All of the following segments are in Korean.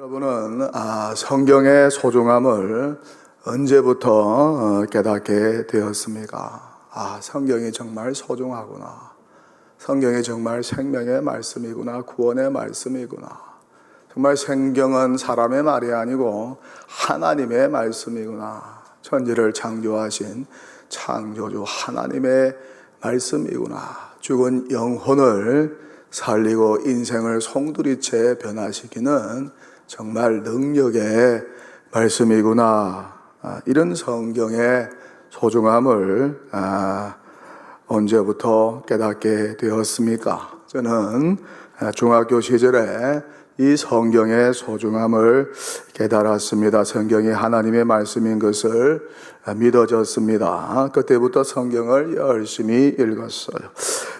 여러분은 성경의 소중함을 언제부터 깨닫게 되었습니까? 성경이 정말 소중하구나. 성경이 정말 생명의 말씀이구나. 구원의 말씀이구나. 정말 성경은 사람의 말이 아니고 하나님의 말씀이구나. 천지를 창조하신 창조주 하나님의 말씀이구나. 죽은 영혼을 살리고 인생을 송두리째 변화시키는 정말 능력의 말씀이구나. 이런 성경의 소중함을 언제부터 깨닫게 되었습니까? 저는 중학교 시절에 이 성경의 소중함을 깨달았습니다. 성경이 하나님의 말씀인 것을 믿어졌습니다. 그때부터 성경을 열심히 읽었어요.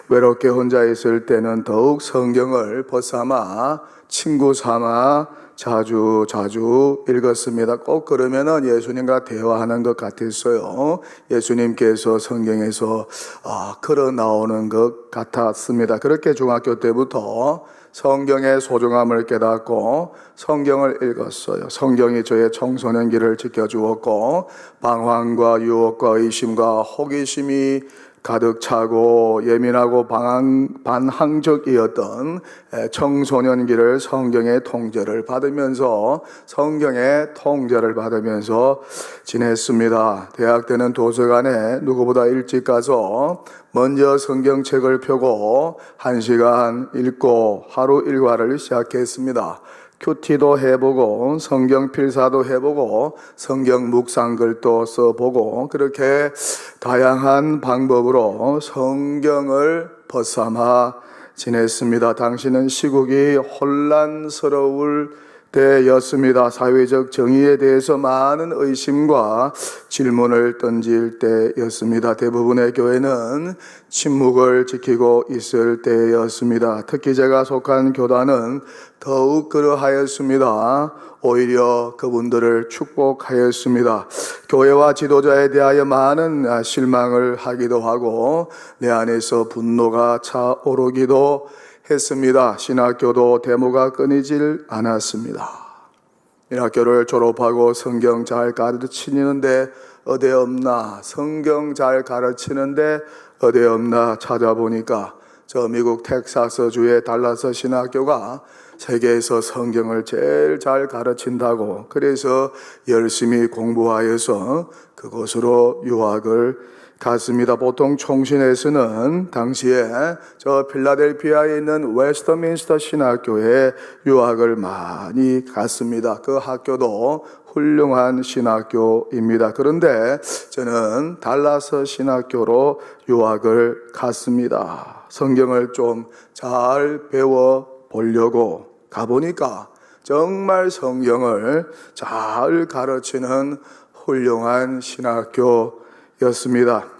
외롭게 혼자 있을 때는 더욱 성경을 벗삼아 친구 삼아 자주 읽었습니다. 꼭 그러면은 예수님과 대화하는 것 같았어요. 예수님께서 성경에서 걸어 나오는 것 같았습니다. 그렇게 중학교 때부터 성경의 소중함을 깨닫고 성경을 읽었어요. 성경이 저의 청소년기를 지켜주었고 방황과 유혹과 의심과 호기심이 가득 차고 예민하고 반항적이었던 청소년기를 성경의 통제를 받으면서 지냈습니다. 대학 때는 도서관에 누구보다 일찍 가서 먼저 성경책을 펴고 1시간 읽고 하루 일과를 시작했습니다. 큐티도 해보고 성경 필사도 해보고 성경 묵상글도 써보고 그렇게 다양한 방법으로 성경을 벗삼아 지냈습니다. 당시는 시국이 혼란스러울 때였습니다. 사회적 정의에 대해서 많은 의심과 질문을 던질 때였습니다. 대부분의 교회는 침묵을 지키고 있을 때였습니다. 특히 제가 속한 교단은 더욱 그러하였습니다. 오히려 그분들을 축복하였습니다. 교회와 지도자에 대하여 많은 실망을 하기도 하고 내 안에서 분노가 차오르기도 했습니다. 신학교도 데모가 끊이질 않았습니다. 신학교를 졸업하고 성경 잘 가르치는데 어디 없나, 성경 잘 가르치는데 어디 없나 찾아보니까 저 미국 텍사스주의 달라스 신학교가 세계에서 성경을 제일 잘 가르친다고, 그래서 열심히 공부하여서 그곳으로 유학을 갔습니다. 보통 총신에서는 당시에 저 필라델피아에 있는 웨스터민스터 신학교에 유학을 많이 갔습니다. 그 학교도 훌륭한 신학교입니다. 그런데 저는 달라스 신학교로 유학을 갔습니다. 성경을 좀 잘 배워 보려고 가보니까 정말 성경을 잘 가르치는 훌륭한 신학교였습니다.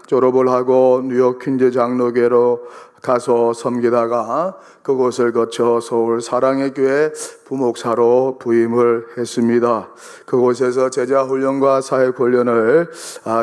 졸업을 하고 뉴욕 퀸즈 장로교로 가서 섬기다가 그곳을 거쳐 서울 사랑의 교회 부목사로 부임을 했습니다. 그곳에서 제자훈련과 사역훈련을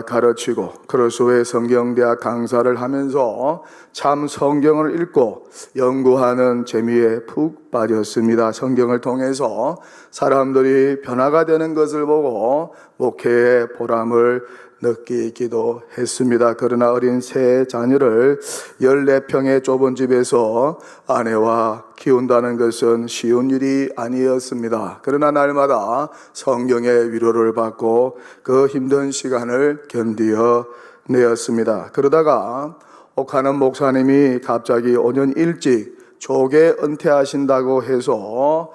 가르치고 크로스웨이 성경대학 강사를 하면서 참 성경을 읽고 연구하는 재미에 푹 빠졌습니다. 성경을 통해서 사람들이 변화가 되는 것을 보고 목회의 보람을 느끼기도 했습니다. 그러나 어린 세 자녀를 14평의 좁은 집에서 아내와 키운다는 것은 쉬운 일이 아니었습니다. 그러나 날마다 성경의 위로를 받고 그 힘든 시간을 견디어 내었습니다. 그러다가 옥하는 목사님이 갑자기 5년 일찍 조계 은퇴하신다고 해서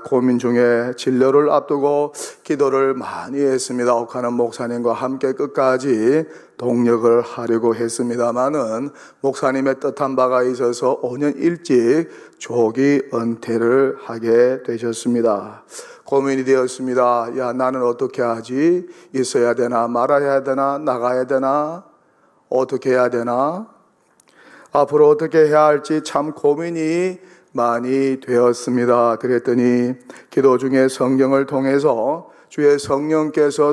고민 중에 진료를 앞두고 기도를 많이 했습니다. 옥하는 목사님과 함께 끝까지 동력을 하려고 했습니다마는 목사님의 뜻한 바가 있어서 5년 일찍 조기 은퇴를 하게 되셨습니다. 고민이 되었습니다. 나는 어떻게 하지? 있어야 되나 말아야 되나 나가야 되나 어떻게 해야 되나? 앞으로 어떻게 해야 할지 참 고민이 많이 되었습니다. 그랬더니 기도 중에 성경을 통해서 주의 성령께서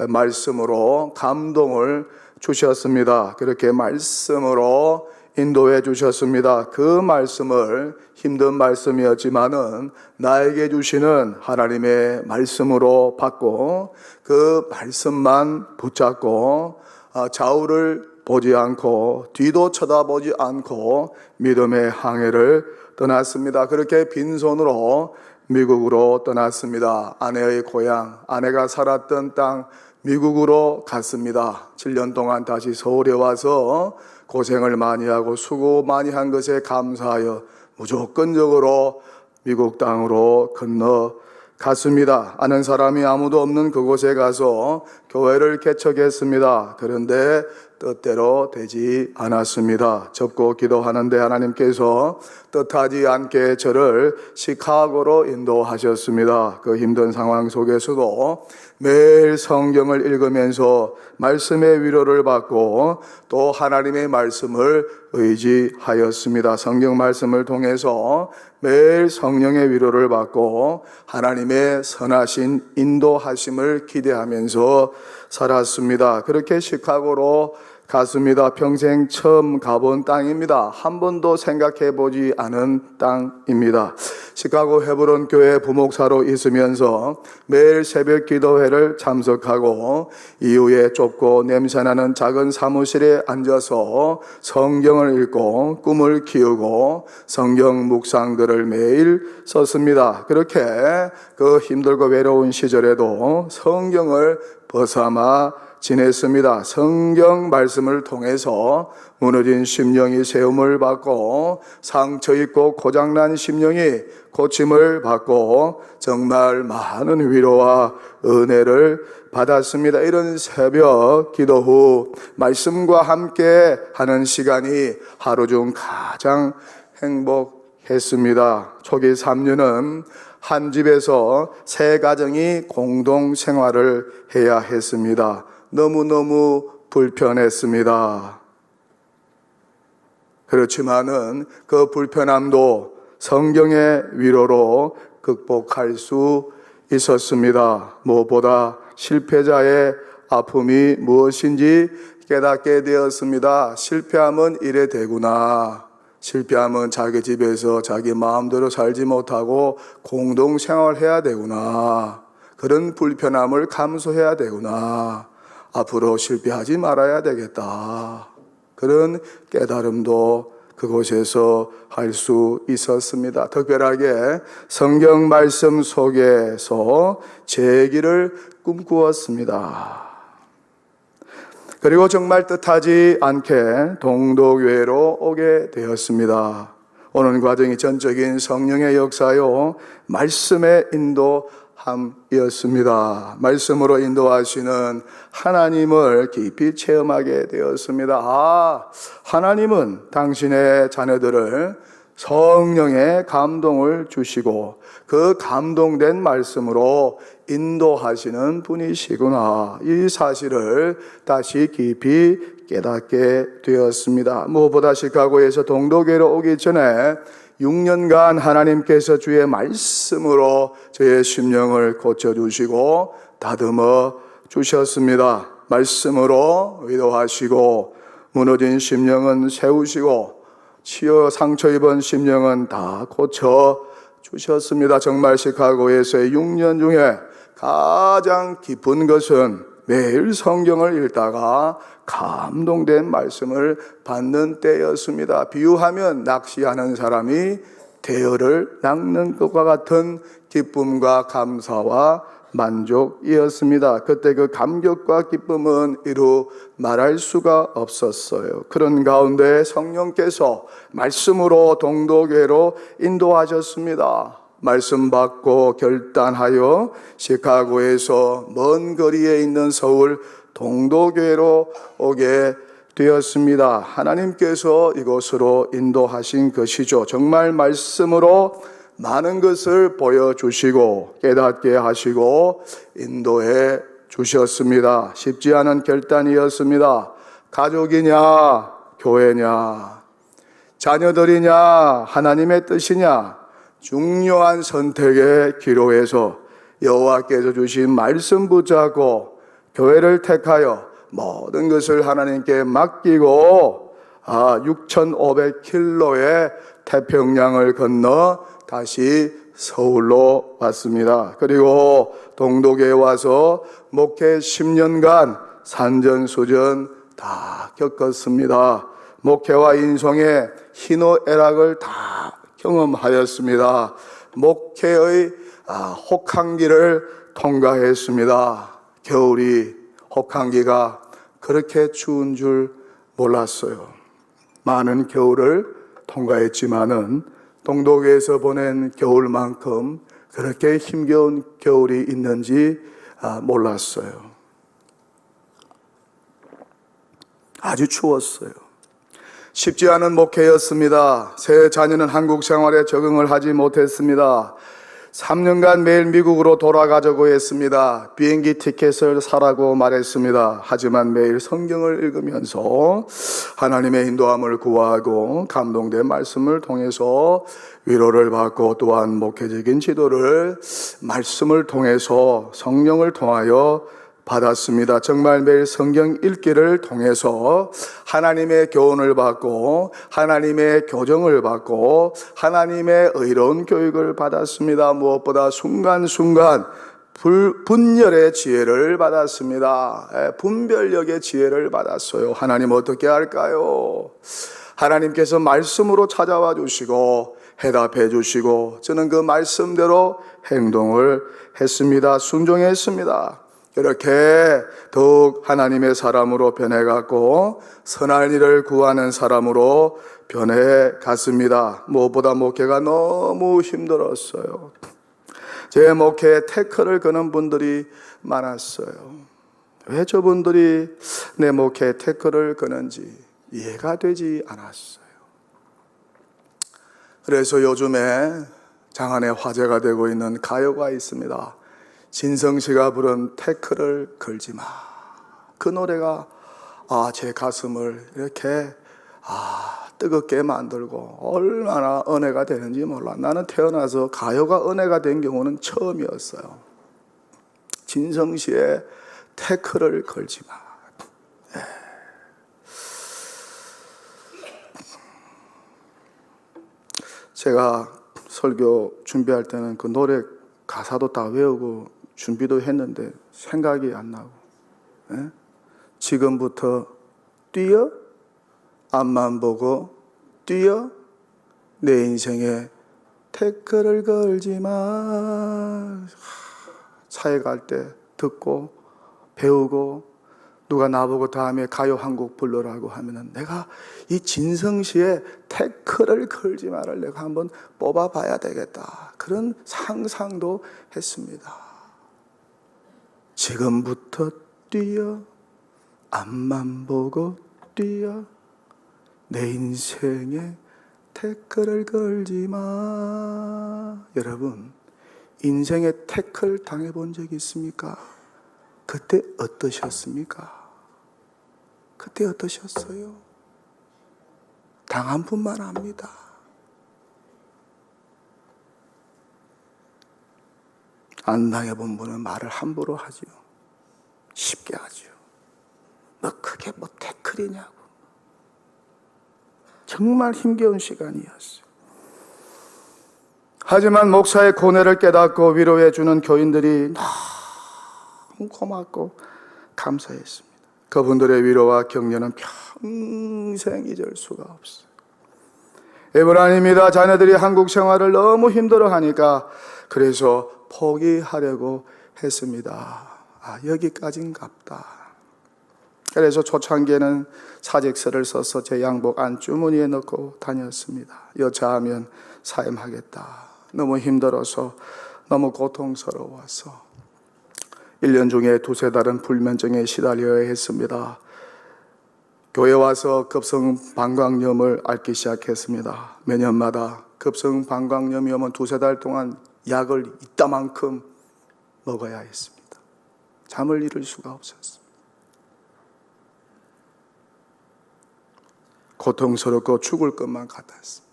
말씀으로 감동을 주셨습니다. 그렇게 말씀으로 인도해 주셨습니다. 그 말씀을 힘든 말씀이었지만은 나에게 주시는 하나님의 말씀으로 받고 그 말씀만 붙잡고 좌우를 보지 않고 뒤도 쳐다보지 않고 믿음의 항해를 떠났습니다. 그렇게 빈손으로 미국으로 떠났습니다. 아내의 고향, 아내가 살았던 땅 미국으로 갔습니다. 7년 동안 다시 서울에 와서 고생을 많이 하고 수고 많이 한 것에 감사하여 무조건적으로 미국 땅으로 건너갔습니다. 아는 사람이 아무도 없는 그곳에 가서 교회를 개척했습니다. 그런데 뜻대로 되지 않았습니다. 접고 기도하는데 하나님께서 뜻하지 않게 저를 시카고로 인도하셨습니다. 그 힘든 상황 속에서도 매일 성경을 읽으면서 말씀의 위로를 받고 또 하나님의 말씀을 의지하였습니다. 성경 말씀을 통해서 매일 성령의 위로를 받고 하나님의 선하신 인도하심을 기대하면서 살았습니다. 그렇게 시카고로 갔습니다. 평생 처음 가본 땅입니다. 한 번도 생각해 보지 않은 땅입니다. 시카고 헤브론 교회 부목사로 있으면서 매일 새벽 기도회를 참석하고 이후에 좁고 냄새나는 작은 사무실에 앉아서 성경을 읽고 꿈을 키우고 성경 묵상들을 매일 썼습니다. 그렇게 그 힘들고 외로운 시절에도 성경을 벗삼아 지냈습니다. 성경 말씀을 통해서 무너진 심령이 세움을 받고 상처 있고 고장난 심령이 고침을 받고 정말 많은 위로와 은혜를 받았습니다. 이런 새벽 기도 후 말씀과 함께 하는 시간이 하루 중 가장 행복했습니다. 초기 3년은 한 집에서 세 가정이 공동 생활을 해야 했습니다. 너무너무 불편했습니다. 그렇지만은 그 불편함도 성경의 위로로 극복할 수 있었습니다. 무엇보다 실패자의 아픔이 무엇인지 깨닫게 되었습니다. 실패하면 이래 되구나. 실패하면 자기 집에서 자기 마음대로 살지 못하고 공동생활해야 되구나. 그런 불편함을 감수해야 되구나. 앞으로 실패하지 말아야 되겠다. 그런 깨달음도 그곳에서 할 수 있었습니다. 특별하게 성경 말씀 속에서 재기를 꿈꾸었습니다. 그리고 정말 뜻하지 않게 동독교회로 오게 되었습니다. 오는 과정이 전적인 성령의 역사요, 말씀의 인도함이었습니다. 말씀으로 인도하시는 하나님을 깊이 체험하게 되었습니다. 하나님은 당신의 자녀들을 성령의 감동을 주시고 그 감동된 말씀으로 인도하시는 분이시구나. 이 사실을 다시 깊이 깨닫게 되었습니다. 무엇보다 시카고에서 동독교회로 오기 전에 6년간 하나님께서 주의 말씀으로 저의 심령을 고쳐주시고 다듬어 주셨습니다. 말씀으로 위로하시고 무너진 심령은 세우시고 치여 상처 입은 심령은 다 고쳐 주셨습니다. 정말 시카고에서의 6년 중에 가장 기쁜 것은 매일 성경을 읽다가 감동된 말씀을 받는 때였습니다. 비유하면 낚시하는 사람이 대어를 낚는 것과 같은 기쁨과 감사와 만족이었습니다. 그때 그 감격과 기쁨은 이루 말할 수가 없었어요. 그런 가운데 성령께서 말씀으로 동독교회로 인도하셨습니다. 말씀 받고 결단하여 시카고에서 먼 거리에 있는 서울 동독교회로 오게 되었습니다. 하나님께서 이곳으로 인도하신 것이죠. 정말 말씀으로 많은 것을 보여주시고 깨닫게 하시고 인도해 주셨습니다. 쉽지 않은 결단이었습니다. 가족이냐, 교회냐, 자녀들이냐, 하나님의 뜻이냐, 중요한 선택의 기로에서 여호와께서 주신 말씀 붙잡고 교회를 택하여 모든 것을 하나님께 맡기고 6,500km의 태평양을 건너 다시 서울로 왔습니다. 그리고 동독에 와서 목회 10년간 산전수전 다 겪었습니다. 목회와 인성의 희노애락을 다 경험하였습니다. 목회의 혹한기를 통과했습니다. 겨울이 혹한기가 그렇게 추운 줄 몰랐어요. 많은 겨울을 통과했지만은 동독에서 보낸 겨울만큼 그렇게 힘겨운 겨울이 있는지 몰랐어요. 아주 추웠어요. 쉽지 않은 목회였습니다. 새 자녀는 한국 생활에 적응을 하지 못했습니다. 3년간 매일 미국으로 돌아가자고 했습니다. 비행기 티켓을 사라고 말했습니다. 하지만 매일 성경을 읽으면서 하나님의 인도함을 구하고 감동된 말씀을 통해서 위로를 받고 또한 목회적인 지도를 말씀을 통해서 성령을 통하여 받았습니다. 정말 매일 성경 읽기를 통해서 하나님의 교훈을 받고 하나님의 교정을 받고 하나님의 의로운 교육을 받았습니다. 무엇보다 순간순간 분별의 지혜를 받았습니다. 분별력의 지혜를 받았어요. 하나님 어떻게 할까요? 하나님께서 말씀으로 찾아와 주시고 해답해 주시고 저는 그 말씀대로 행동을 했습니다. 순종했습니다. 이렇게 더욱 하나님의 사람으로 변해갔고 선할 일을 구하는 사람으로 변해갔습니다. 무엇보다 목회가 너무 힘들었어요. 제 목회에 태클을 거는 분들이 많았어요. 왜 저분들이 내 목회에 태클을 거는지 이해가 되지 않았어요. 그래서 요즘에 장안에 화제가 되고 있는 가요가 있습니다. 진성씨가 부른 태클을 걸지 마. 그 노래가 제 가슴을 이렇게 뜨겁게 만들고 얼마나 은혜가 되는지 몰라. 나는 태어나서 가요가 은혜가 된 경우는 처음이었어요. 진성씨의 태클을 걸지 마. 제가 설교 준비할 때는 그 노래 가사도 다 외우고 준비도 했는데 생각이 안 나고 지금부터 뛰어 앞만 보고 뛰어 내 인생에 태클을 걸지 마. 차에 갈 때 듣고 배우고 누가 나보고 다음에 가요 한 곡 부르라고 하면은 내가 이 진성씨의 태클을 걸지 마를 내가 한번 뽑아봐야 되겠다. 그런 상상도 했습니다. 지금부터 뛰어 앞만 보고 뛰어 내 인생에 태클을 걸지 마. 여러분 인생에 태클 당해본 적 있습니까? 그때 어떠셨습니까? 그때 어떠셨어요? 당한 분만 압니다. 안 당해본 분은 말을 함부로 하죠. 쉽게 하죠. 뭐 그게 뭐 태클이냐고. 정말 힘겨운 시간이었어요. 하지만 목사의 고뇌를 깨닫고 위로해 주는 교인들이 너무 고맙고 감사했습니다. 그분들의 위로와 격려는 평생 잊을 수가 없어요. 에브라임이다 자녀들이 한국 생활을 너무 힘들어하니까 그래서 포기하려고 했습니다. 여기까지인갑다. 그래서 초창기에는 사직서를 써서 제 양복 안주머니에 넣고 다녔습니다. 여차하면 사임하겠다. 너무 힘들어서 너무 고통스러워서 1년 중에 두세 달은 불면증에 시달려야 했습니다. 교회 와서 급성방광염을 앓기 시작했습니다. 매년마다 급성방광염이 오면 두세 달 동안 약을 이따만큼 먹어야 했습니다. 잠을 이룰 수가 없었습니다. 고통스럽고 죽을 것만 같았습니다.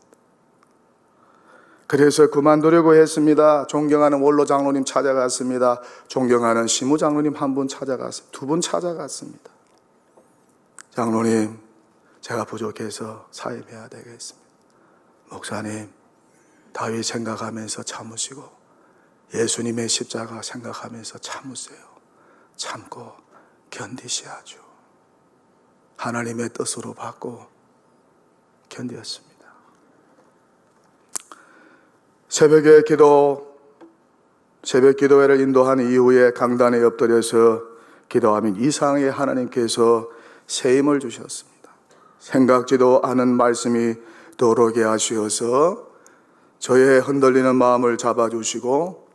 그래서 그만두려고 했습니다. 존경하는 원로 장로님 찾아갔습니다. 존경하는 시무 장로님 한 분 찾아갔습니다. 두 분 찾아갔습니다. 장로님, 제가 부족해서 사임해야 되겠습니다. 목사님, 다윗 생각하면서 참으시고 예수님의 십자가 생각하면서 참으세요. 참고 견디셔야죠. 하나님의 뜻으로 받고 견디었습니다. 새벽 기도회를 인도한 이후에 강단에 엎드려서 기도하면 이상하게 하나님께서 새 힘을 주셨습니다. 생각지도 않은 말씀이 떠오르게 하시어서 저의 흔들리는 마음을 잡아주시고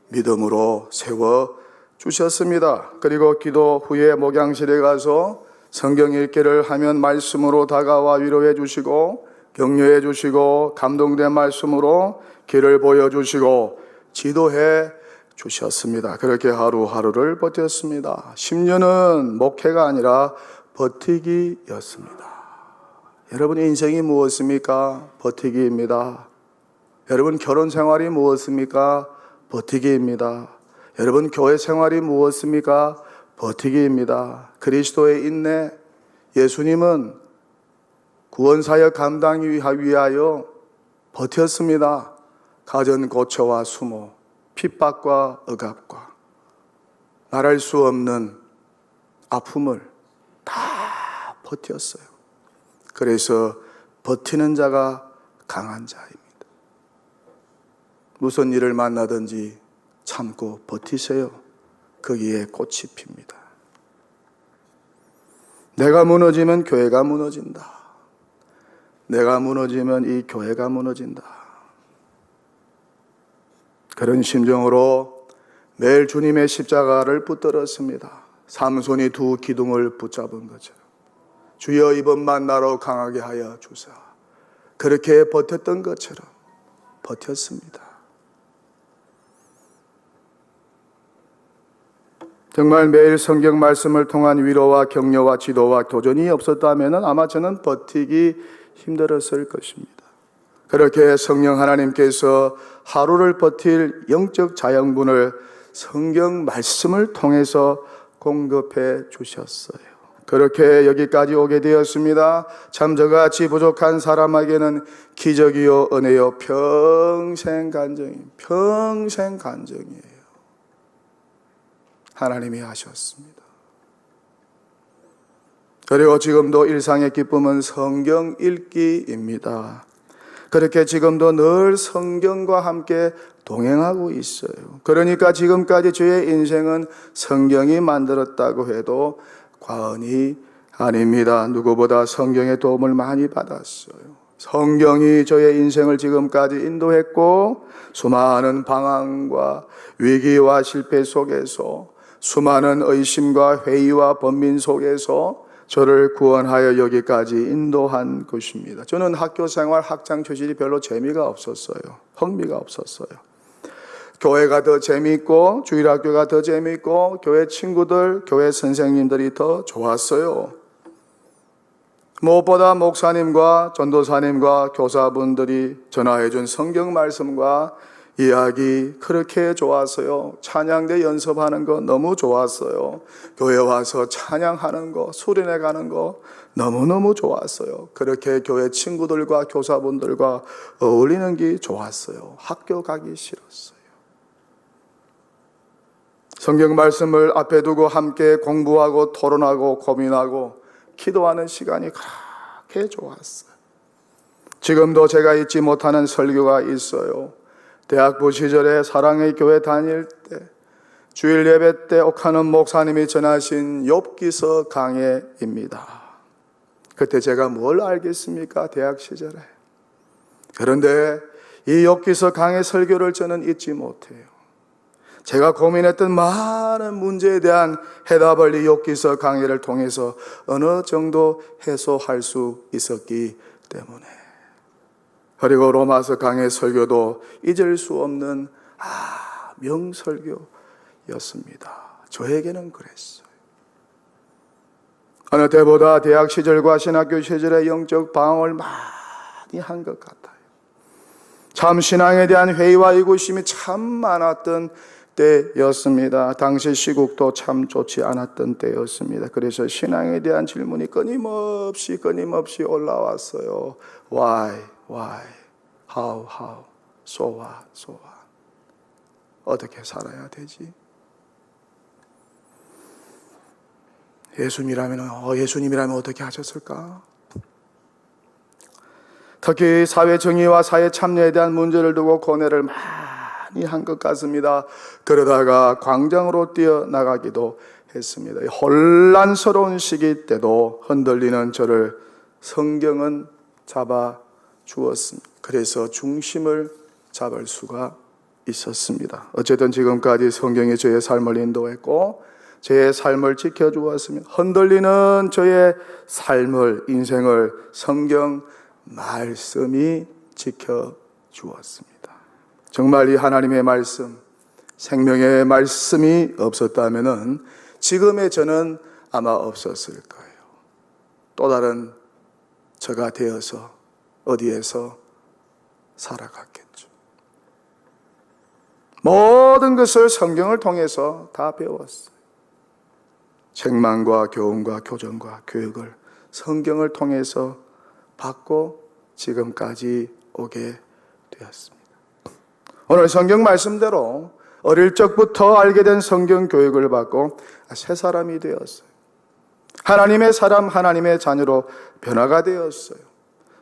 믿음으로 세워주셨습니다. 그리고 기도 후에 목양실에 가서 성경 읽기를 하면 말씀으로 다가와 위로해 주시고 격려해 주시고 감동된 말씀으로 길을 보여주시고 지도해 주셨습니다. 그렇게 하루하루를 버텼습니다. 10년은 목회가 아니라 버티기였습니다. 여러분의 인생이 무엇입니까? 버티기입니다. 여러분 결혼 생활이 무엇입니까? 버티기입니다. 여러분 교회 생활이 무엇입니까? 버티기입니다. 그리스도의 인내, 예수님은 구원사역 감당 위하여 버텼습니다. 가전 고초와 수모, 핍박과 억압과 말할 수 없는 아픔을 다 버텼어요. 그래서 버티는 자가 강한 자입니다. 무슨 일을 만나든지 참고 버티세요. 거기에 꽃이 핍니다. 내가 무너지면 교회가 무너진다. 내가 무너지면 이 교회가 무너진다. 그런 심정으로 매일 주님의 십자가를 붙들었습니다. 삼손이 두 기둥을 붙잡은 것처럼 주여 이번만 나로 강하게 하여 주사. 그렇게 버텼던 것처럼 버텼습니다. 정말 매일 성경 말씀을 통한 위로와 격려와 지도와 도전이 없었다면 아마 저는 버티기 힘들었을 것입니다. 그렇게 성령 하나님께서 하루를 버틸 영적 자양분을 성경 말씀을 통해서 공급해 주셨어요. 그렇게 여기까지 오게 되었습니다. 참 저같이 부족한 사람에게는 기적이요 은혜요 평생 간증이에요. 하나님이 하셨습니다. 그리고 지금도 일상의 기쁨은 성경 읽기입니다. 그렇게 지금도 늘 성경과 함께 동행하고 있어요. 그러니까 지금까지 저의 인생은 성경이 만들었다고 해도 과언이 아닙니다. 누구보다 성경의 도움을 많이 받았어요. 성경이 저의 인생을 지금까지 인도했고 수많은 방황과 위기와 실패 속에서 수많은 의심과 회의와 번민 속에서 저를 구원하여 여기까지 인도한 것입니다. 저는 학교 생활, 학창 교실이 별로 재미가 없었어요. 흥미가 없었어요. 교회가 더 재미있고 주일학교가 더 재미있고 교회 친구들, 교회 선생님들이 더 좋았어요. 무엇보다 목사님과 전도사님과 교사분들이 전화해준 성경 말씀과 이야기 그렇게 좋았어요. 찬양대 연습하는 거 너무 좋았어요. 교회 와서 찬양하는 거, 수련회 가는 거 너무너무 좋았어요. 그렇게 교회 친구들과 교사분들과 어울리는 게 좋았어요. 학교 가기 싫었어요. 성경 말씀을 앞에 두고 함께 공부하고 토론하고 고민하고 기도하는 시간이 그렇게 좋았어요. 지금도 제가 잊지 못하는 설교가 있어요. 대학부 시절에 사랑의 교회 다닐 때 주일 예배 때 옥하는 목사님이 전하신 욥기서 강해입니다. 그때 제가 뭘 알겠습니까? 대학 시절에. 그런데 이 욥기서 강해 설교를 저는 잊지 못해요. 제가 고민했던 많은 문제에 대한 해답을 이 욥기서 강해를 통해서 어느 정도 해소할 수 있었기 때문에. 그리고 로마서 강해 설교도 잊을 수 없는 명설교였습니다. 저에게는 그랬어요. 어느 때보다 대학 시절과 신학교 시절의 영적 방황을 많이 한 것 같아요. 참 신앙에 대한 회의와 의구심이 참 많았던 때였습니다. 당시 시국도 참 좋지 않았던 때였습니다. 그래서 신앙에 대한 질문이 끊임없이 올라왔어요. Why? How? So what? 어떻게 살아야 되지? 예수님이라면 어떻게 하셨을까? 특히 사회 정의와 사회 참여에 대한 문제를 두고 고뇌를 많이 한 것 같습니다. 그러다가 광장으로 뛰어나가기도 했습니다. 혼란스러운 시기 때도 흔들리는 저를 성경은 잡아 주었습니다. 그래서 중심을 잡을 수가 있었습니다. 어쨌든 지금까지 성경이 저의 삶을 인도했고 제 삶을 지켜주었습니다. 흔들리는 저의 삶을, 인생을 성경 말씀이 지켜주었습니다. 정말 이 하나님의 말씀, 생명의 말씀이 없었다면 지금의 저는 아마 없었을 거예요. 또 다른 저가 되어서 어디에서 살아갔겠죠. 모든 것을 성경을 통해서 다 배웠어요. 책망과 교훈과 교정과 교육을 성경을 통해서 받고 지금까지 오게 되었습니다. 오늘 성경 말씀대로 어릴 적부터 알게 된 성경 교육을 받고 새 사람이 되었어요. 하나님의 사람, 하나님의 자녀로 변화가 되었어요.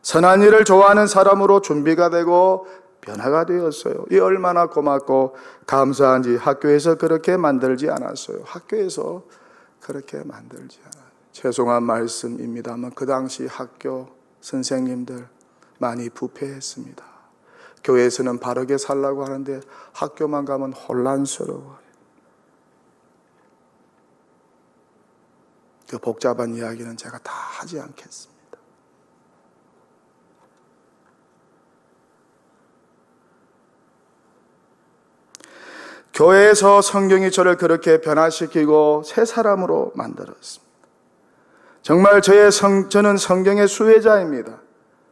선한 일을 좋아하는 사람으로 준비가 되고 변화가 되었어요. 이 얼마나 고맙고 감사한지 학교에서 그렇게 만들지 않았어요. 학교에서 그렇게 만들지 않아요. 죄송한 말씀입니다만 그 당시 학교 선생님들 많이 부패했습니다. 교회에서는 바르게 살라고 하는데 학교만 가면 혼란스러워요. 그 복잡한 이야기는 제가 다 하지 않겠습니다. 교회에서 성경이 저를 그렇게 변화시키고 새 사람으로 만들었습니다. 정말 저는 성경의 수혜자입니다.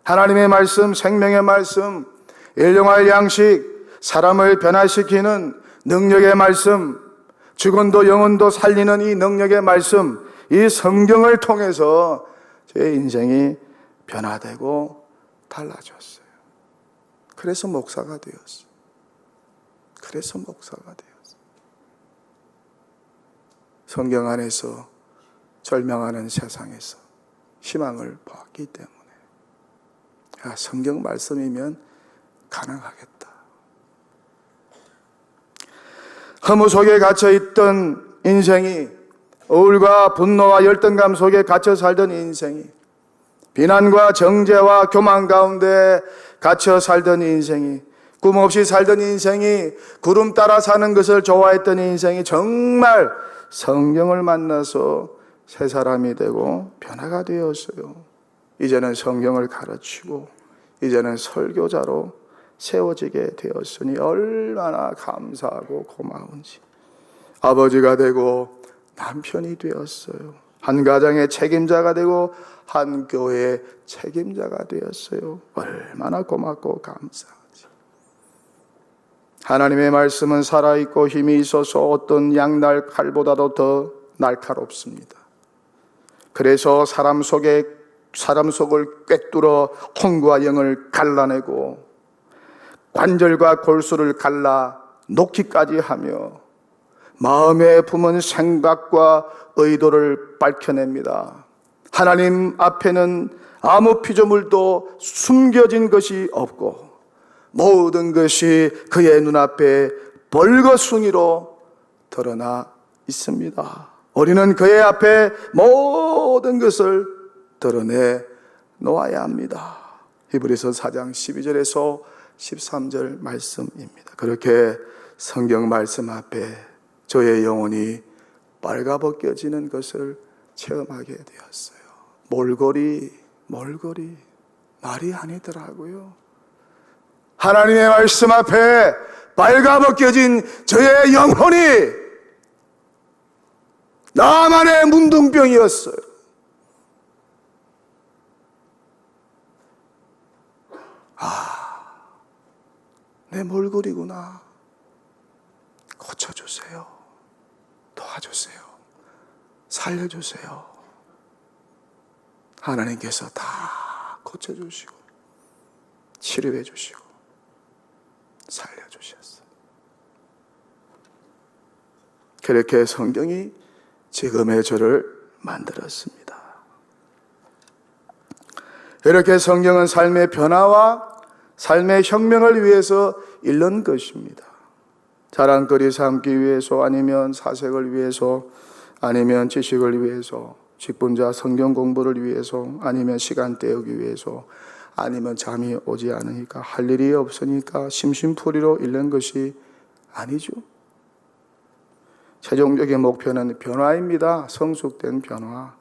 하나님의 말씀, 생명의 말씀, 일용할 양식, 사람을 변화시키는 능력의 말씀, 죽은도 영혼도 살리는 이 능력의 말씀, 이 성경을 통해서 제 인생이 변화되고 달라졌어요. 그래서 목사가 되었어요. 성경 안에서 절망하는 세상에서 희망을 보았기 때문에 성경 말씀이면 가능하겠다. 허무 속에 갇혀있던 인생이, 우울과 분노와 열등감 속에 갇혀 살던 인생이, 비난과 정죄와 교만 가운데 갇혀 살던 인생이, 꿈 없이 살던 인생이, 구름 따라 사는 것을 좋아했던 인생이 정말 성경을 만나서 새 사람이 되고 변화가 되었어요. 이제는 성경을 가르치고 이제는 설교자로 세워지게 되었으니 얼마나 감사하고 고마운지. 아버지가 되고 남편이 되었어요. 한 가정의 책임자가 되고 한 교회의 책임자가 되었어요. 얼마나 고맙고 감사하지. 하나님의 말씀은 살아있고 힘이 있어서 어떤 양날 칼보다도 더 날카롭습니다. 그래서 사람 속을 꿰뚫어 혼과 영을 갈라내고 관절과 골수를 갈라 놓기까지 하며 마음에 품은 생각과 의도를 밝혀냅니다. 하나님 앞에는 아무 피조물도 숨겨진 것이 없고 모든 것이 그의 눈앞에 벌거숭이로 드러나 있습니다. 우리는 그의 앞에 모든 것을 드러내 놓아야 합니다. 히브리서 4장 12절에서 13절 말씀입니다. 그렇게 성경 말씀 앞에 저의 영혼이 빨가벗겨지는 것을 체험하게 되었어요. 몰골이 말이 아니더라고요. 하나님의 말씀 앞에 빨가벗겨진 저의 영혼이 나만의 문둥병이었어요. 내 몰골이구나. 고쳐줘. 도와주세요. 도와주세요. 살려주세요. 하나님께서 다 고쳐주시고 치료해 주시고 살려주셨어요. 그렇게 성경이 지금의 저를 만들었습니다. 이렇게 성경은 삶의 변화와 삶의 혁명을 위해서 일른 것입니다. 자랑거리 삼기 위해서, 아니면 사색을 위해서, 아니면 지식을 위해서, 직분자 성경 공부를 위해서, 아니면 시간 때우기 위해서, 아니면 잠이 오지 않으니까, 할 일이 없으니까 심심풀이로 일른 것이 아니죠. 최종적인 목표는 변화입니다. 성숙된 변화.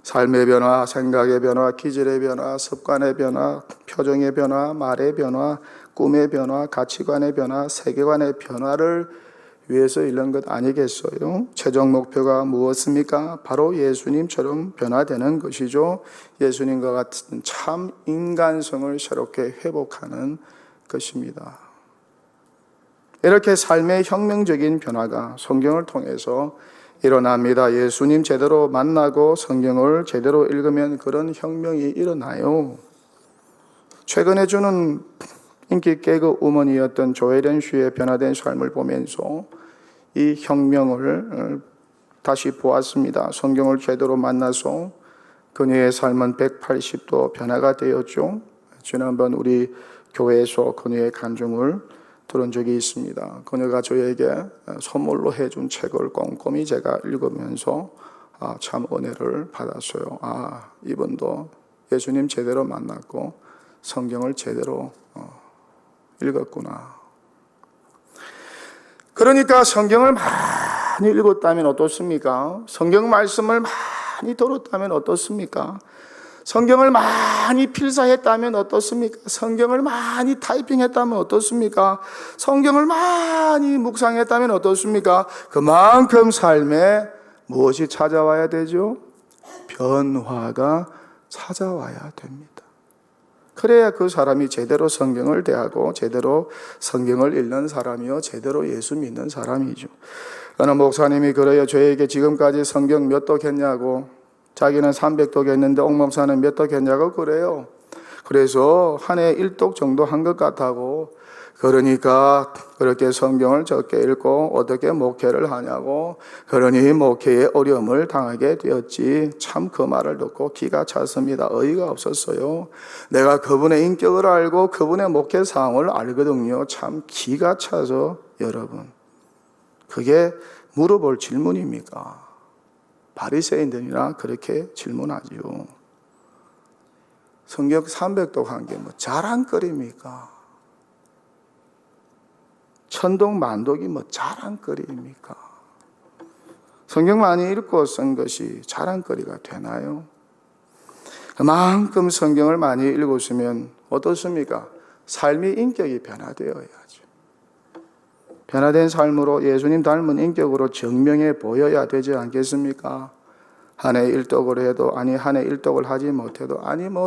삶의 변화, 생각의 변화, 기질의 변화, 습관의 변화, 표정의 변화, 말의 변화, 꿈의 변화, 가치관의 변화, 세계관의 변화를 위해서 이런 것 아니겠어요? 최종 목표가 무엇입니까? 바로 예수님처럼 변화되는 것이죠. 예수님과 같은 참 인간성을 새롭게 회복하는 것입니다. 이렇게 삶의 혁명적인 변화가 성경을 통해서 일어납니다. 예수님 제대로 만나고 성경을 제대로 읽으면 그런 혁명이 일어나요. 최근에 저는 인기 개그 우먼이었던 조혜련 씨의 변화된 삶을 보면서 이 혁명을 다시 보았습니다. 성경을 제대로 만나서 그녀의 삶은 180도 변화가 되었죠. 지난번 우리 교회에서 그녀의 간증을 들은 적이 있습니다. 그녀가 저에게 선물로 해준 책을 꼼꼼히 제가 읽으면서 참 은혜를 받았어요. 이분도 예수님 제대로 만났고 성경을 제대로 읽었구나. 그러니까 성경을 많이 읽었다면 어떻습니까? 성경 말씀을 많이 들었다면 어떻습니까? 성경을 많이 필사했다면 어떻습니까? 성경을 많이 타이핑했다면 어떻습니까? 성경을 많이 묵상했다면 어떻습니까? 그만큼 삶에 무엇이 찾아와야 되죠? 변화가 찾아와야 됩니다. 그래야 그 사람이 제대로 성경을 대하고 제대로 성경을 읽는 사람이요, 제대로 예수 믿는 사람이죠. 어느 목사님이 그래요. 저에게 지금까지 성경 몇 독 했냐고, 자기는 300독 했는데 옥 목사는 몇 독 했냐고 그래요. 그래서 한 해 1독 정도 한 것 같다고. 그러니까 그렇게 성경을 적게 읽고 어떻게 목회를 하냐고. 그러니 목회에 어려움을 당하게 되었지. 참 그 말을 듣고 기가 찼습니다. 어이가 없었어요. 내가 그분의 인격을 알고 그분의 목회 사항을 알거든요. 참 기가 차서 여러분. 그게 물어볼 질문입니까? 바리새인들이나 그렇게 질문하지요. 성경 300독 한 게 뭐 자랑거리입니까? 천독 만독이 뭐 자랑거리입니까? 성경 많이 읽고 쓴 것이 자랑거리가 되나요? 그만큼 성경을 많이 읽으시면 어떻습니까? 삶의 인격이 변화되어야죠. 변화된 삶으로 예수님 닮은 인격으로 증명해 보여야 되지 않겠습니까? 한 해 1독을 해도, 한 해 1독을 하지 못해도,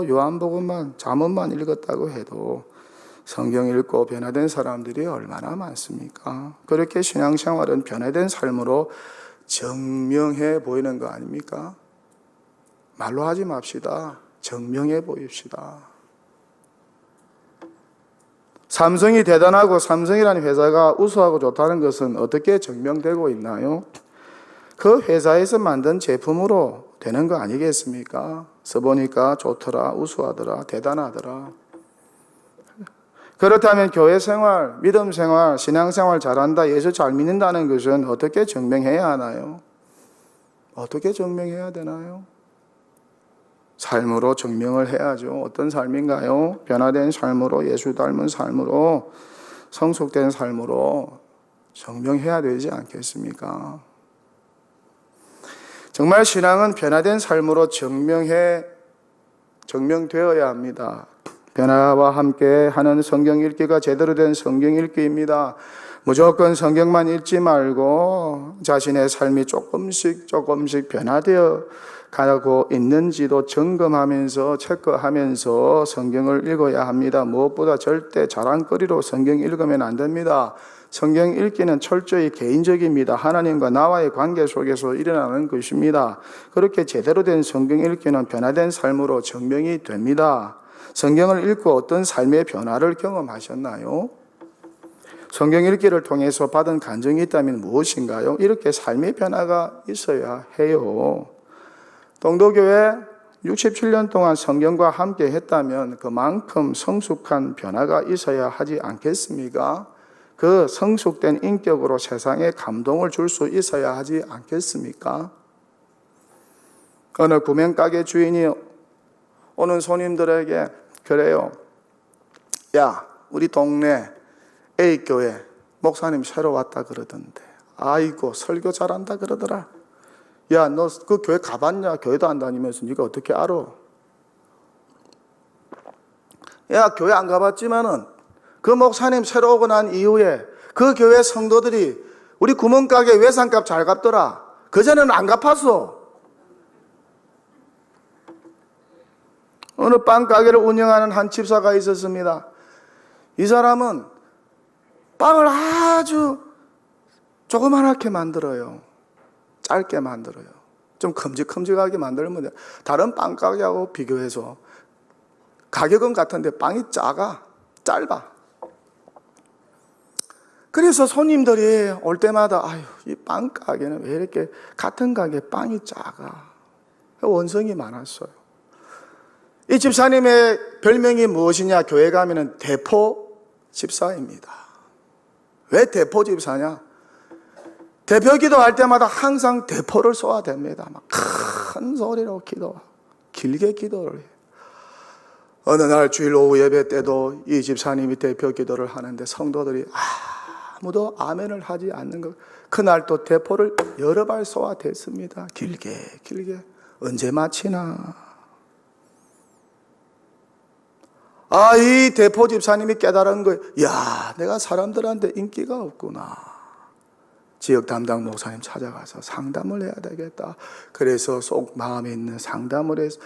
요한복음만 잠언만 읽었다고 해도 성경 읽고 변화된 사람들이 얼마나 많습니까? 그렇게 신앙생활은 변화된 삶으로 증명해 보이는 거 아닙니까? 말로 하지 맙시다. 증명해 보입시다. 삼성이 대단하고 삼성이라는 회사가 우수하고 좋다는 것은 어떻게 증명되고 있나요? 그 회사에서 만든 제품으로 되는 거 아니겠습니까? 써보니까 좋더라, 우수하더라, 대단하더라. 그렇다면 교회 생활, 믿음 생활, 신앙 생활 잘한다, 예수 잘 믿는다는 것은 어떻게 증명해야 하나요? 어떻게 증명해야 되나요? 삶으로 증명을 해야죠. 어떤 삶인가요? 변화된 삶으로, 예수 닮은 삶으로, 성숙된 삶으로 증명해야 되지 않겠습니까? 정말 신앙은 변화된 삶으로 증명되어야 합니다. 변화와 함께 하는 성경 읽기가 제대로 된 성경 읽기입니다. 무조건 성경만 읽지 말고 자신의 삶이 조금씩 변화되어 가고 있는지도 점검하면서 체크하면서 성경을 읽어야 합니다. 무엇보다 절대 자랑거리로 성경 읽으면 안 됩니다. 성경 읽기는 철저히 개인적입니다. 하나님과 나와의 관계 속에서 일어나는 것입니다. 그렇게 제대로 된 성경 읽기는 변화된 삶으로 증명이 됩니다. 성경을 읽고 어떤 삶의 변화를 경험하셨나요? 성경 읽기를 통해서 받은 간증이 있다면 무엇인가요? 이렇게 삶의 변화가 있어야 해요. 동도교회 67년 동안 성경과 함께 했다면 그만큼 성숙한 변화가 있어야 하지 않겠습니까? 그 성숙된 인격으로 세상에 감동을 줄 수 있어야 하지 않겠습니까? 어느 구명가게 주인이 오는 손님들에게 그래요. 야, 우리 동네 A교회 목사님 새로 왔다 그러던데 아이고 설교 잘한다 그러더라. 야, 너 그 교회 가봤냐? 교회도 안 다니면서 네가 어떻게 알아? 야, 교회 안 가봤지만은 그 목사님 새로 오고 난 이후에 그 교회 성도들이 우리 구멍가게 외상값 잘 갚더라. 그전에는 안 갚았어. 어느 빵가게를 운영하는 한 집사가 있었습니다. 이 사람은 빵을 아주 조그맣게 만들어요. 짧게 만들어요. 좀 큼직큼직하게 만들면 돼요. 다른 빵가게하고 비교해서 가격은 같은데 빵이 짧아. 그래서 손님들이 올 때마다 아유, 이 빵가게는 왜 이렇게 같은 가게 빵이 작아? 원성이 많았어요. 이 집사님의 별명이 무엇이냐? 교회 가면은 대포 집사입니다. 왜 대포 집사냐? 대표 기도할 때마다 항상 대포를 쏘아댑니다. 막 큰 소리로 길게 기도를 해요. 어느 날 주일 오후 예배 때도 이 집사님이 대표 기도를 하는데 성도들이 아무도 아멘을 하지 않는 것. 그날 또 대포를 여러 발 쏘아댔습니다. 길게. 언제 마치나. 이 대포 집사님이 깨달은 거예요. 야, 내가 사람들한테 인기가 없구나. 지역 담당 목사님 찾아가서 상담을 해야 되겠다. 그래서 속 마음에 있는 상담을 해서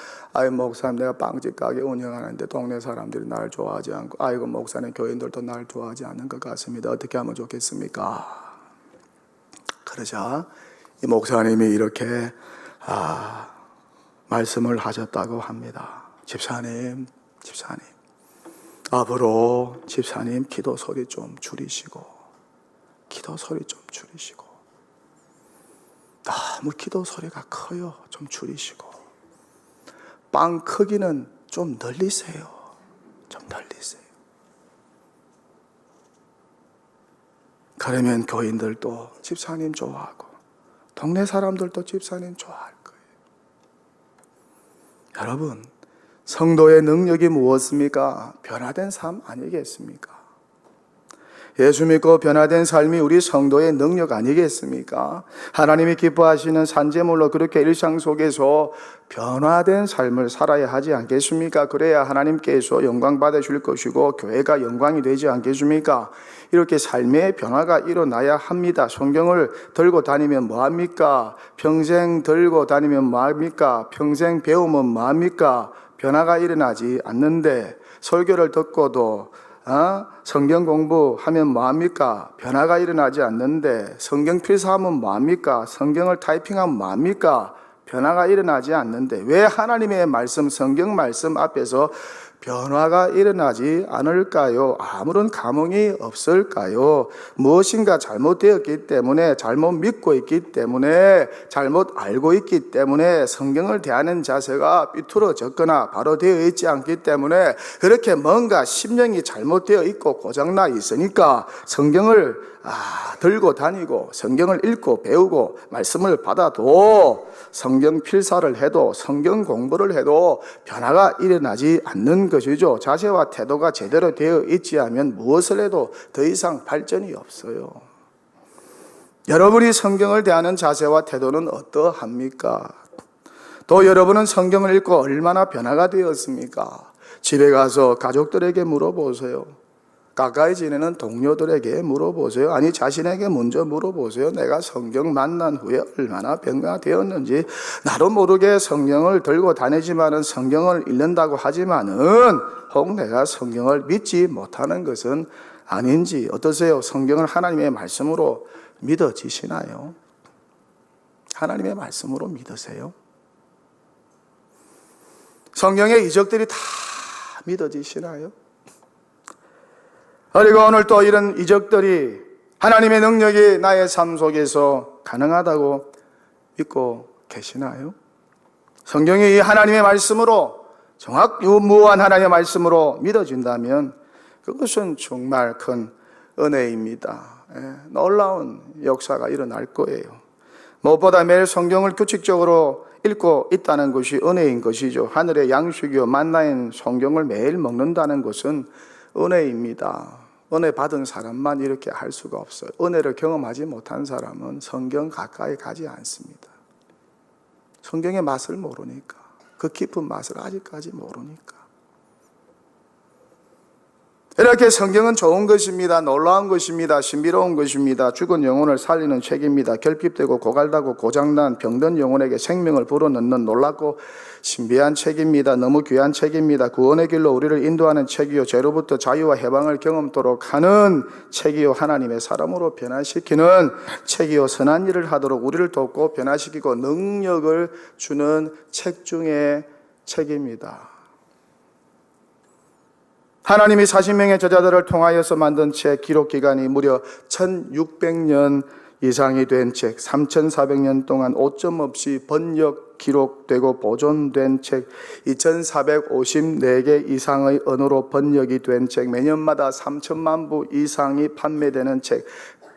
목사님 내가 빵집 가게 운영하는데 동네 사람들이 나를 좋아하지 않고 아이고 목사님 교인들도 나를 좋아하지 않는 것 같습니다. 어떻게 하면 좋겠습니까? 그러자 이 목사님이 이렇게 말씀을 하셨다고 합니다. 집사님 앞으로 집사님 기도 소리 좀 줄이시고 너무 기도 소리가 커요. 좀 줄이시고 빵 크기는 좀 늘리세요. 그러면 교인들도 집사님 좋아하고 동네 사람들도 집사님 좋아할 거예요. 여러분, 성도의 능력이 무엇입니까? 변화된 삶 아니겠습니까? 예수 믿고 변화된 삶이 우리 성도의 능력 아니겠습니까? 하나님이 기뻐하시는 산재물로 그렇게 일상 속에서 변화된 삶을 살아야 하지 않겠습니까? 그래야 하나님께서 영광 받으실 것이고 교회가 영광이 되지 않겠습니까? 이렇게 삶의 변화가 일어나야 합니다. 성경을 들고 다니면 뭐합니까? 평생 들고 다니면 뭐합니까? 평생 배우면 뭐합니까? 변화가 일어나지 않는데 설교를 듣고도 성경 공부하면 뭐합니까? 변화가 일어나지 않는데 성경 필사하면 뭐합니까? 성경을 타이핑하면 뭐합니까? 변화가 일어나지 않는데 왜 하나님의 말씀, 성경 말씀 앞에서 변화가 일어나지 않을까요? 아무런 감흥이 없을까요? 무엇인가 잘못되었기 때문에, 잘못 믿고 있기 때문에, 잘못 알고 있기 때문에, 성경을 대하는 자세가 삐뚤어졌거나 바로 되어 있지 않기 때문에 그렇게 뭔가 심령이 잘못되어 있고 고장나 있으니까 성경을 들고 다니고 성경을 읽고 배우고 말씀을 받아도 성경 필사를 해도 성경 공부를 해도 변화가 일어나지 않는 것이죠. 자세와 태도가 제대로 되어 있지 않으면 무엇을 해도 더 이상 발전이 없어요. 여러분이 성경을 대하는 자세와 태도는 어떠합니까? 또 여러분은 성경을 읽고 얼마나 변화가 되었습니까? 집에 가서 가족들에게 물어보세요. 가까이 지내는 동료들에게 물어보세요. 아니 자신에게 먼저 물어보세요. 내가 성경 만난 후에 얼마나 변화되었는지. 나도 모르게 성경을 들고 다니지만은 성경을 읽는다고 하지만은 혹 내가 성경을 믿지 못하는 것은 아닌지 어떠세요? 성경을 하나님의 말씀으로 믿어지시나요? 하나님의 말씀으로 믿으세요? 성경의 이적들이 다 믿어지시나요? 그리고 오늘 또 이런 이적들이 하나님의 능력이 나의 삶 속에서 가능하다고 믿고 계시나요? 성경이 이 하나님의 말씀으로 정확무한 하나님의 말씀으로 믿어진다면 그것은 정말 큰 은혜입니다. 놀라운 역사가 일어날 거예요. 무엇보다 매일 성경을 규칙적으로 읽고 있다는 것이 은혜인 것이죠. 하늘의 양식이요 만나인 성경을 매일 먹는다는 것은 은혜입니다. 은혜 받은 사람만 이렇게 할 수가 없어요. 은혜를 경험하지 못한 사람은 성경 가까이 가지 않습니다. 성경의 맛을 모르니까, 그 깊은 맛을 아직까지 모르니까. 이렇게 성경은 좋은 것입니다. 놀라운 것입니다. 신비로운 것입니다. 죽은 영혼을 살리는 책입니다. 결핍되고 고갈다고 고장난 병든 영혼에게 생명을 불어넣는 놀랍고 신비한 책입니다. 너무 귀한 책입니다. 구원의 길로 우리를 인도하는 책이요 죄로부터 자유와 해방을 경험토록 하는 책이요 하나님의 사람으로 변화시키는 책이요 선한 일을 하도록 우리를 돕고 변화시키고 능력을 주는 책 중에 책입니다. 하나님이 40명의 저자들을 통하여서 만든 책, 기록 기간이 무려 1600년 이상이 된 책, 3400년 동안 오점 없이 번역, 기록되고 보존된 책, 2454개 이상의 언어로 번역이 된 책, 매년마다 3000만 부 이상이 판매되는 책,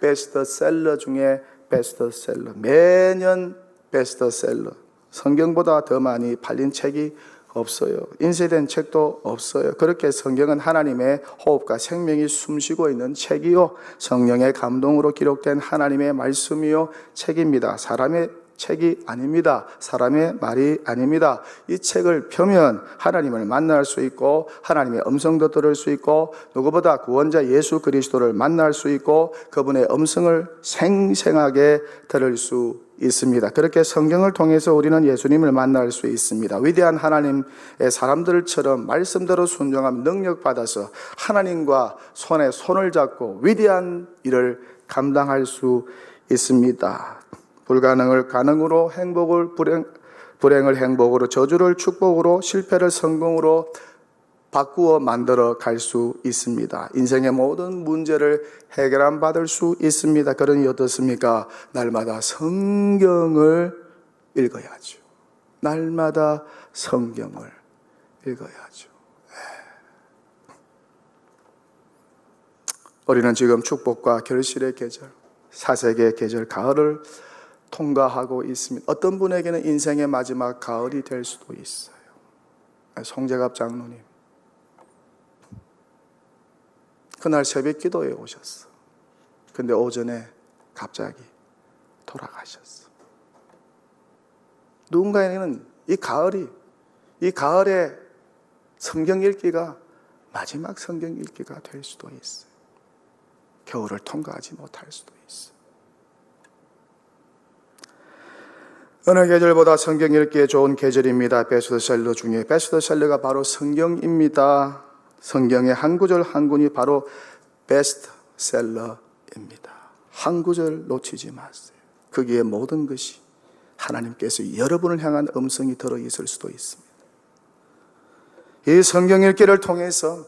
베스트셀러 중에 베스트셀러, 매년 베스트셀러, 성경보다 더 많이 팔린 책이 없어요. 인쇄된 책도 없어요. 그렇게 성경은 하나님의 호흡과 생명이 숨쉬고 있는 책이요 성령의 감동으로 기록된 하나님의 말씀이요 책입니다. 사람의 책이 아닙니다. 사람의 말이 아닙니다. 이 책을 펴면 하나님을 만날 수 있고 하나님의 음성도 들을 수 있고 누구보다 구원자 예수 그리스도를 만날 수 있고 그분의 음성을 생생하게 들을 수 있습니다. 그렇게 성경을 통해서 우리는 예수님을 만날 수 있습니다. 위대한 하나님의 사람들처럼 말씀대로 순종하며 능력받아서 하나님과 손에 손을 잡고 위대한 일을 감당할 수 있습니다. 불가능을 가능으로, 행복을 불행을 행복으로, 저주를 축복으로, 실패를 성공으로 바꾸어 만들어 갈 수 있습니다. 인생의 모든 문제를 해결함 받을 수 있습니다. 그러니 어떻습니까? 날마다 성경을 읽어야죠. 날마다 성경을 읽어야죠. 우리는 지금 축복과 결실의 계절, 사색의 계절, 가을을 통과하고 있습니다. 어떤 분에게는 인생의 마지막 가을이 될 수도 있어요. 송재갑 장로님, 그날 새벽 기도에 오셨어. 근데 오전에 갑자기 돌아가셨어. 누군가에게는 이 가을에 성경 읽기가 마지막 성경 읽기가 될 수도 있어요. 겨울을 통과하지 못할 수도 있어요. 어느 계절보다 성경 읽기에 좋은 계절입니다. 베스트셀러 중에 베스트셀러가 바로 성경입니다. 성경의 한 구절 한 군이 바로 베스트셀러입니다. 한 구절 놓치지 마세요. 거기에 모든 것이 하나님께서 여러분을 향한 음성이 들어있을 수도 있습니다. 이 성경 읽기를 통해서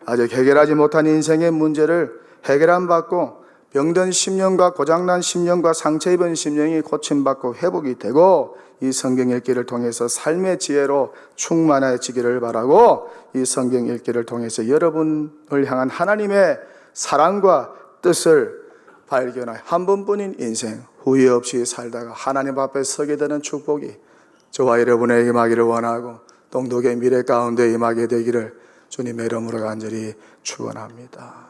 아직 해결하지 못한 인생의 문제를 해결함 받고 병든 심령과 고장난 심령과 상처 입은 심령이 고침받고 회복이 되고 이 성경 읽기를 통해서 삶의 지혜로 충만해지기를 바라고 이 성경 읽기를 통해서 여러분을 향한 하나님의 사랑과 뜻을 발견하여 한 번뿐인 인생 후회 없이 살다가 하나님 앞에 서게 되는 축복이 저와 여러분에게 임하기를 원하고 동독의 미래 가운데 임하게 되기를 주님의 이름으로 간절히 축원합니다.